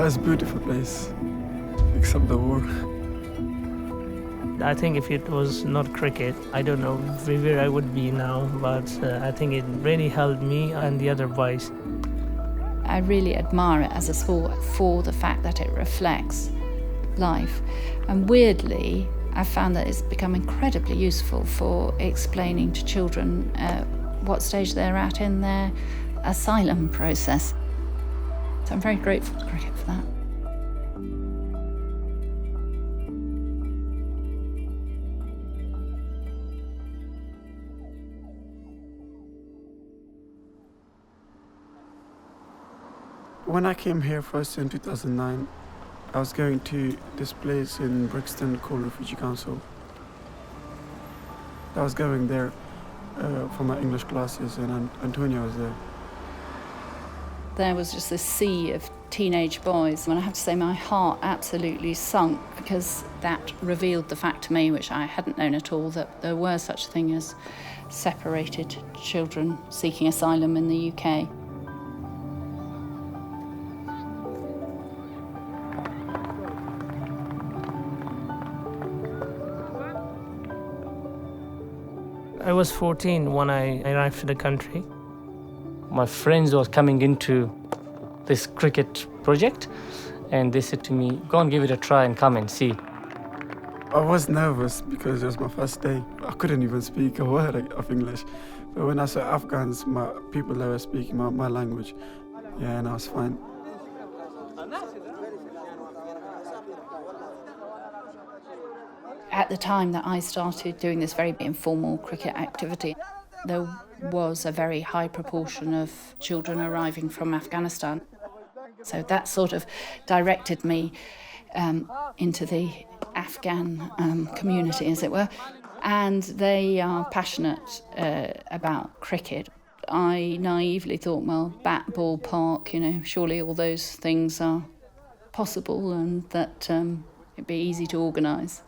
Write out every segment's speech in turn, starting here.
it's a beautiful place, except the war. I think if it was not cricket, I don't know where I would be now, but I think it really helped me and the other boys. I really admire it as a sport for the fact that it reflects life. And weirdly, I found that it's become incredibly useful for explaining to children what stage they're at in their asylum process. So I'm very grateful to cricket for that. When I came here first in 2009, I was going to this place in Brixton called Refugee Council. I was going there for my English classes, and Antonia was there. There was just this sea of teenage boys, and I have to say my heart absolutely sunk, because that revealed the fact to me, which I hadn't known at all, that there were such a thing as separated children seeking asylum in the UK. I was 14 when I arrived to the country. My friends was coming into this cricket project, and they said to me, go and give it a try and come and see. I was nervous because it was my first day. I couldn't even speak a word of English. But when I saw Afghans, people that were speaking my language, yeah, and I was fine. At the time that I started doing this very informal cricket activity, there was a very high proportion of children arriving from Afghanistan. So that sort of directed me into the Afghan community, as it were. And they are passionate about cricket. I naively thought, well, bat, ball, park, surely all those things are possible and that it'd be easy to organise.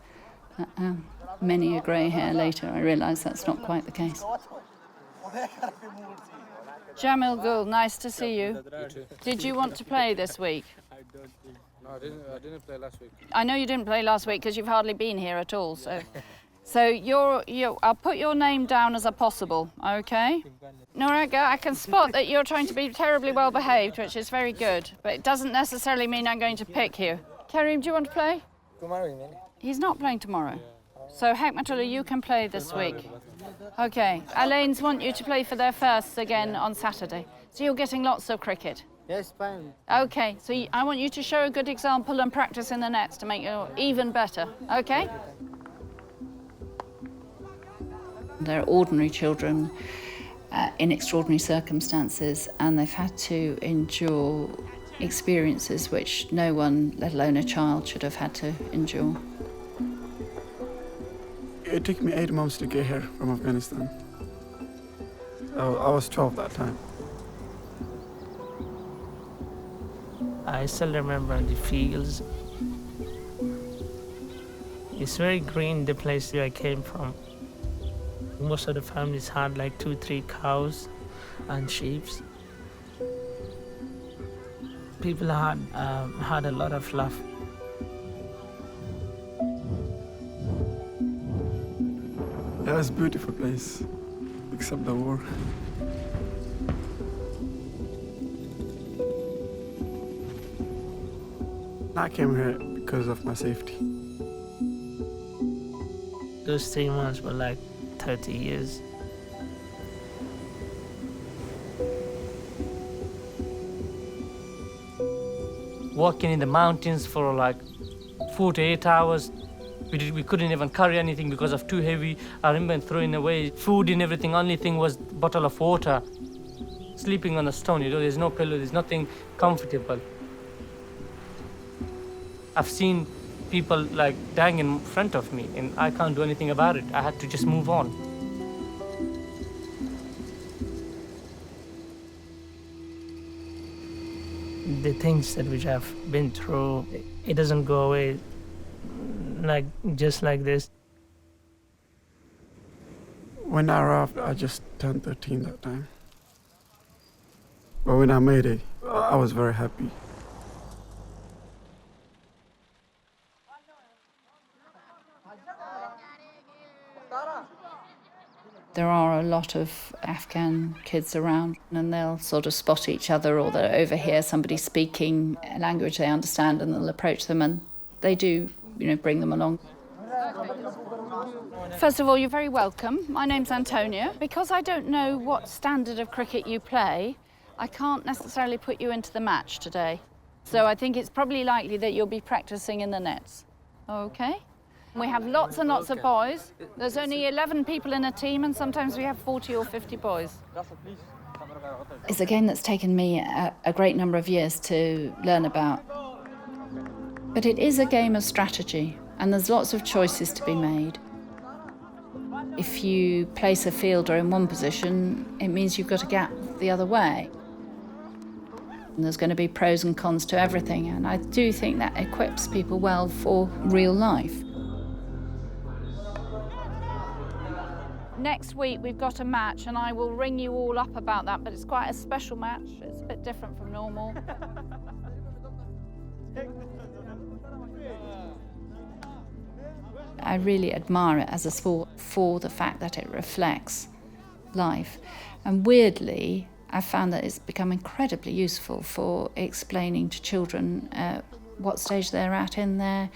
Many a grey hair later, I realised that's not quite the case. Jamil Gul, nice to see you. Did you want to play this week? No, I didn't play last week. I know you didn't play last week because you've hardly been here at all. So I'll put your name down as a possible, okay? Noraga, I can spot that you're trying to be terribly well behaved, which is very good, but it doesn't necessarily mean I'm going to pick you. Karim, do you want to play? He's not playing tomorrow. So Hekmatullah, you can play this week. Okay, Alains want you to play for their firsts again on Saturday. So you're getting lots of cricket? Yes, fine. Okay, so I want you to show a good example and practice in the nets to make you even better, okay? They're ordinary children in extraordinary circumstances, and they've had to endure experiences which no one, let alone a child, should have had to endure. It took me 8 months to get here from Afghanistan. I was 12 that time. I still remember the fields. It's very green, the place where I came from. Most of the families had like 2-3 cows and sheep. People had a lot of love. Yeah, it's a beautiful place, except the war. I came here because of my safety. Those 3 months were like 30 years. Walking in the mountains for like 48 hours. We couldn't even carry anything because of too heavy. I remember throwing away food and everything. Only thing was bottle of water. Sleeping on a stone, there's no pillow, there's nothing comfortable. I've seen people like dying in front of me and I can't do anything about it. I had to just move on. The things that which I've been through, it doesn't go away just like this. When I arrived, I just turned 13 that time. But when I made it, I was very happy. There are a lot of Afghan kids around, and they'll sort of spot each other, or they'll overhear somebody speaking a language they understand, and they'll approach them, and they do, bring them along. First of all, you're very welcome. My name's Antonia. Because I don't know what standard of cricket you play, I can't necessarily put you into the match today. So I think it's probably likely that you'll be practicing in the nets. Okay? We have lots and lots of boys. There's only 11 people in a team, and sometimes we have 40 or 50 boys. It's a game that's taken me a great number of years to learn about. But it is a game of strategy, and there's lots of choices to be made. If you place a fielder in one position, it means you've got a gap the other way. And there's going to be pros and cons to everything, and I do think that equips people well for real life. Next week we've got a match, and I will ring you all up about that, but it's quite a special match. It's a bit different from normal. I really admire it as a sport for the fact that it reflects life. And weirdly, I found that it's become incredibly useful for explaining to children what stage they're at in their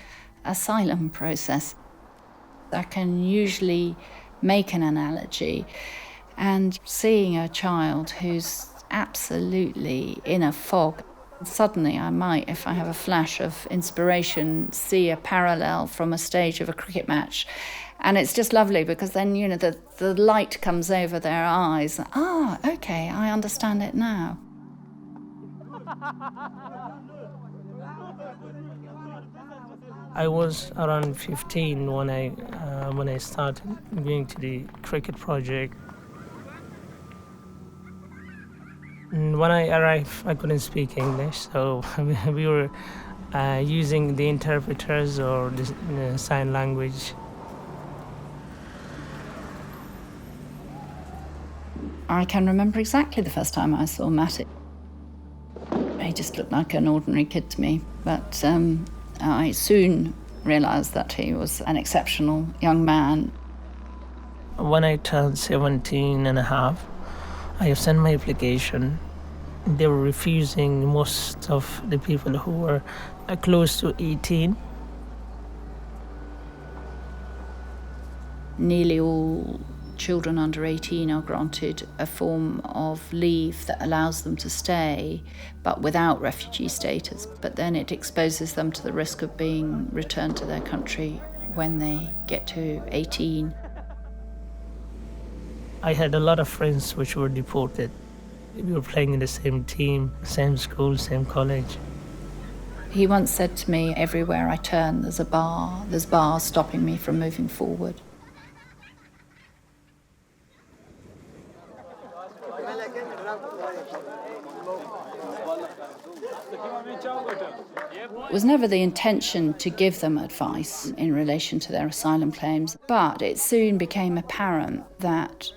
asylum process. I can usually make an analogy, and seeing a child who's absolutely in a fog, suddenly I might, if I have a flash of inspiration, see a parallel from a stage of a cricket match. And it's just lovely, because then, the light comes over their eyes. Ah, okay, I understand it now. I was around 15 when I started going to the cricket project. And when I arrived, I couldn't speak English, so we were using the interpreters or the sign language. I can remember exactly the first time I saw Matty. He just looked like an ordinary kid to me, but I soon realised that he was an exceptional young man. When I turned 17 and a half, I sent my application. They were refusing most of the people who were close to 18. Nearly all children under 18 are granted a form of leave that allows them to stay, but without refugee status. But then it exposes them to the risk of being returned to their country when they get to 18. I had a lot of friends which were deported. We were playing in the same team, same school, same college. He once said to me, everywhere I turn, there's bars stopping me from moving forward. It was never the intention to give them advice in relation to their asylum claims, but it soon became apparent that,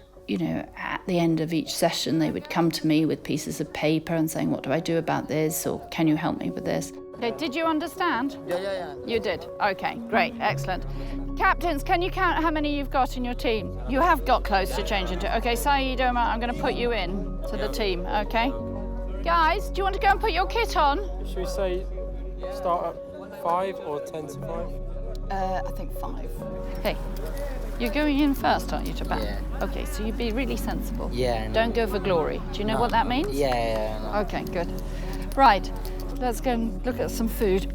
at the end of each session, they would come to me with pieces of paper and saying, what do I do about this? Or can you help me with this? Okay, did you understand? Yeah. You did? Okay, great, excellent. Captains, can you count how many you've got in your team? You have got clothes to change into. Okay, Saeed, Omar, I'm going to put you in to the team, okay? Guys, do you want to go and put your kit on? Should we say start at 5 or 10 to 5? I think 5. Okay. You're going in first, aren't you, to bat? Yeah. Okay, so you be really sensible. Yeah. Don't go for glory. Do you know what that means? Yeah. No. Okay, good. Right, let's go and look at some food.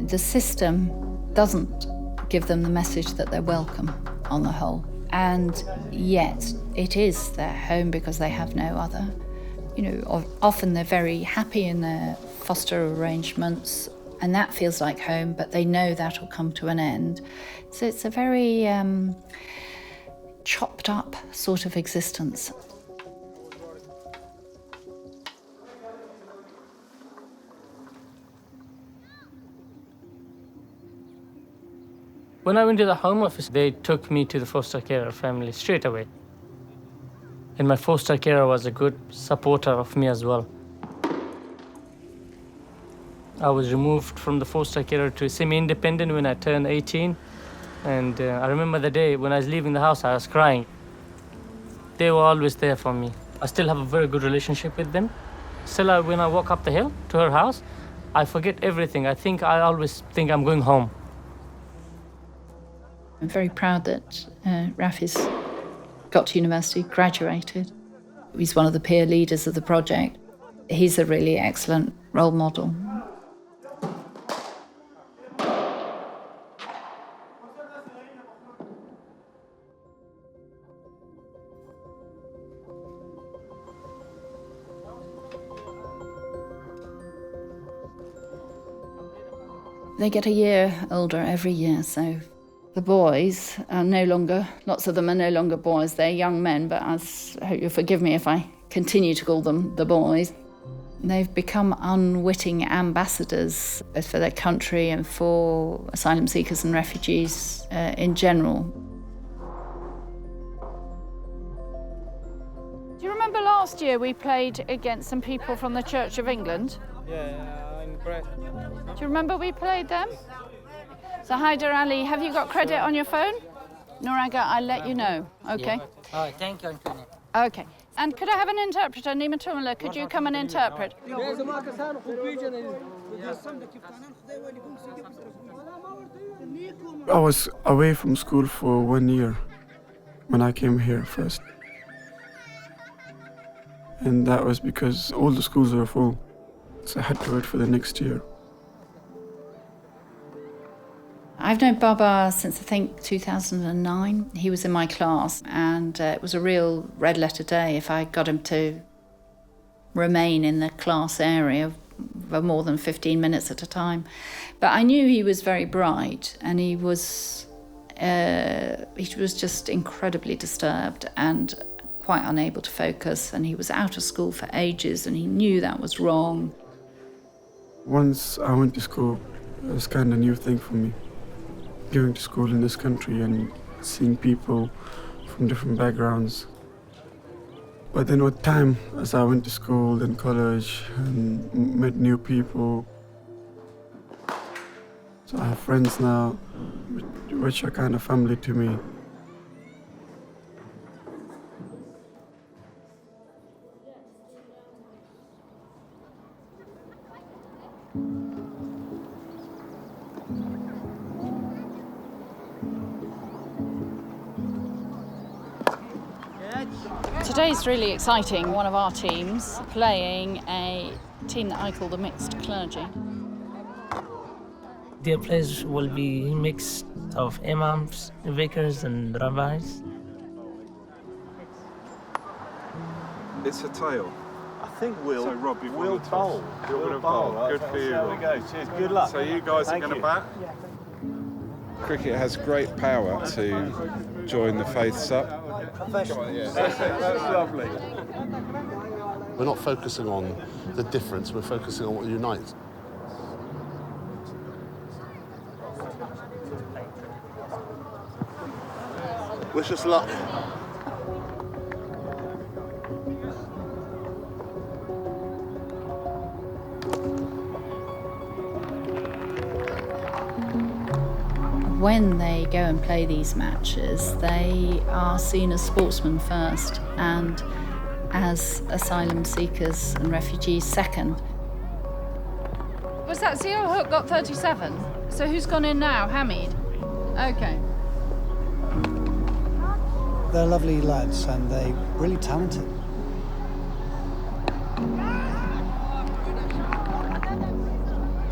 The system doesn't give them the message that they're welcome on the whole. And yet it is their home because they have no other. Often they're very happy in their foster arrangements, and that feels like home, but they know that will come to an end. So it's a very chopped up sort of existence. When I went to the Home Office, they took me to the foster carer family straight away. And my foster carer was a good supporter of me as well. I was removed from the foster care to semi-independent when I turned 18. And I remember the day when I was leaving the house, I was crying. They were always there for me. I still have a very good relationship with them. Still, when I walk up the hill to her house, I forget everything. I always think I'm going home. I'm very proud that Rafi's got to university, graduated. He's one of the peer leaders of the project. He's a really excellent role model. They get a year older every year, so the boys are no longer, lots of them are no longer boys, they're young men, but I hope you'll forgive me if I continue to call them the boys. They've become unwitting ambassadors both for their country and for asylum seekers and refugees in general. Do you remember last year we played against some people from the Church of England? Yeah, in Brett. Do you remember we played them? So Haider Ali, have you got credit on your phone? Noraga, I'll let you know. Okay. Oh, thank you, Antonia. Okay. And could I have an interpreter? Nima Tumala, could you come and interpret? I was away from school for 1 year when I came here first. And that was because all the schools were full. So I had to wait for the next year. I've known Babar since I think 2009. He was in my class and it was a real red letter day if I got him to remain in the class area for more than 15 minutes at a time. But I knew he was very bright and he was just incredibly disturbed and quite unable to focus, and he was out of school for ages and he knew that was wrong. Once I went to school, it was kind of a new thing for me. Going to school in this country and seeing people from different backgrounds. But then with time, as I went to school and college and met new people, so I have friends now, which are kind of family to me. Today's really exciting. One of our teams playing a team that I call the Mixed Clergy. Their place will be mixed of imams, vicars and rabbis. It's a tail. I think we'll So Rob, you've we'll won the toss. bowl. You're We'll gonna bowl. bowl. Good for you, There we Rob. go. Cheers. Good luck. So you guys Thank are going you. to bat? Cricket has great power to join the faiths up. That's lovely. We're not focusing on the difference, we're focusing on what unites. Wish us luck. When they go and play these matches, they are seen as sportsmen first and as asylum seekers and refugees second. Was that Zio Hook got 37? So who's gone in now? Hamid? Okay. They're lovely lads and they're really talented.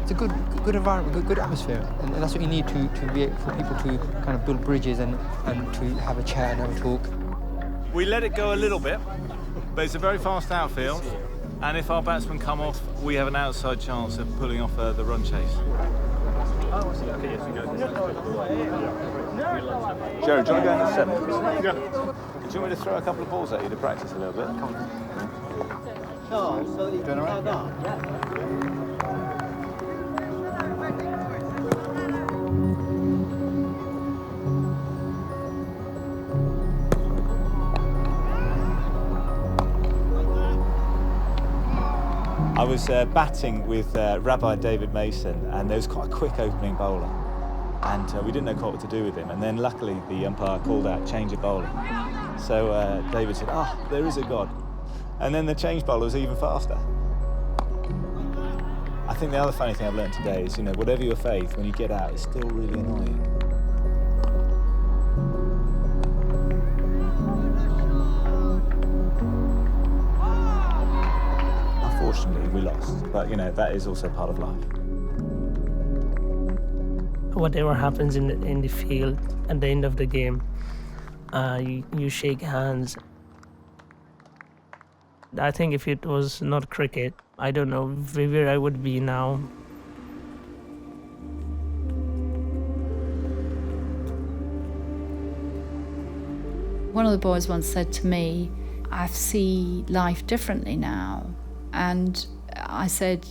It's a good environment, good atmosphere, and that's what you need to be for people to kind of build bridges and to have a chat and have a talk. We let it go a little bit, but it's a very fast outfield, and if our batsmen come off, we have an outside chance of pulling off the run chase. Jerry, do you want to go in the seventh? Yeah. Do you want me to throw a couple of balls at you to practice a little bit? Come on. Doing all right? I I was batting with Rabbi David Mason, and there was quite a quick opening bowler. And we didn't know quite what to do with him. And then luckily the umpire called out, change of bowler. So David said, there is a God. And then the change bowler was even faster. I think the other funny thing I've learned today is, whatever your faith, when you get out, it's still really annoying. Unfortunately, we lost. But, that is also part of life. Whatever happens in the field at the end of the game, you shake hands. I think if it was not cricket, I don't know where I would be now. One of the boys once said to me, I see life differently now. And I said,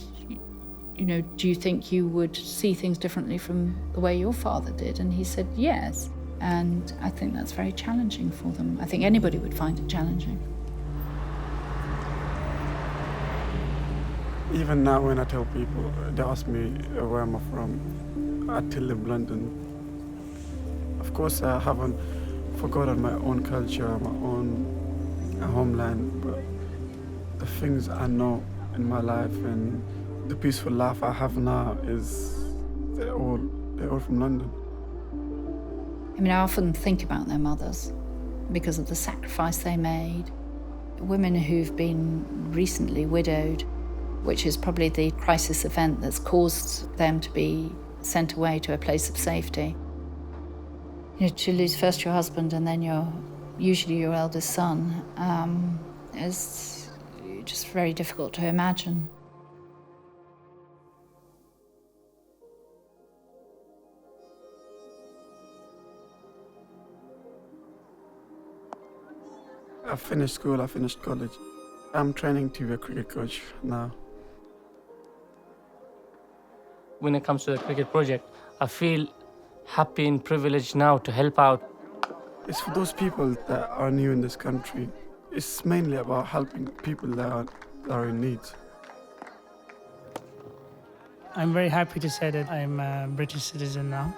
do you think you would see things differently from the way your father did? And he said, yes. And I think that's very challenging for them. I think anybody would find it challenging. Even now when I tell people, they ask me where am I from, I tell them London. Of course I haven't forgotten my own culture, my own homeland, but the things I know in my life and the peaceful life I have now they're all from London. I often think about their mothers because of the sacrifice they made. Women who've been recently widowed, which is probably the crisis event that's caused them to be sent away to a place of safety. To lose first your husband and then usually your eldest son is just very difficult to imagine. I finished school, I finished college. I'm training to be a cricket coach now. When it comes to the cricket project, I feel happy and privileged now to help out. It's for those people that are new in this country. It's mainly about helping people that are in need. I'm very happy to say that I'm a British citizen now.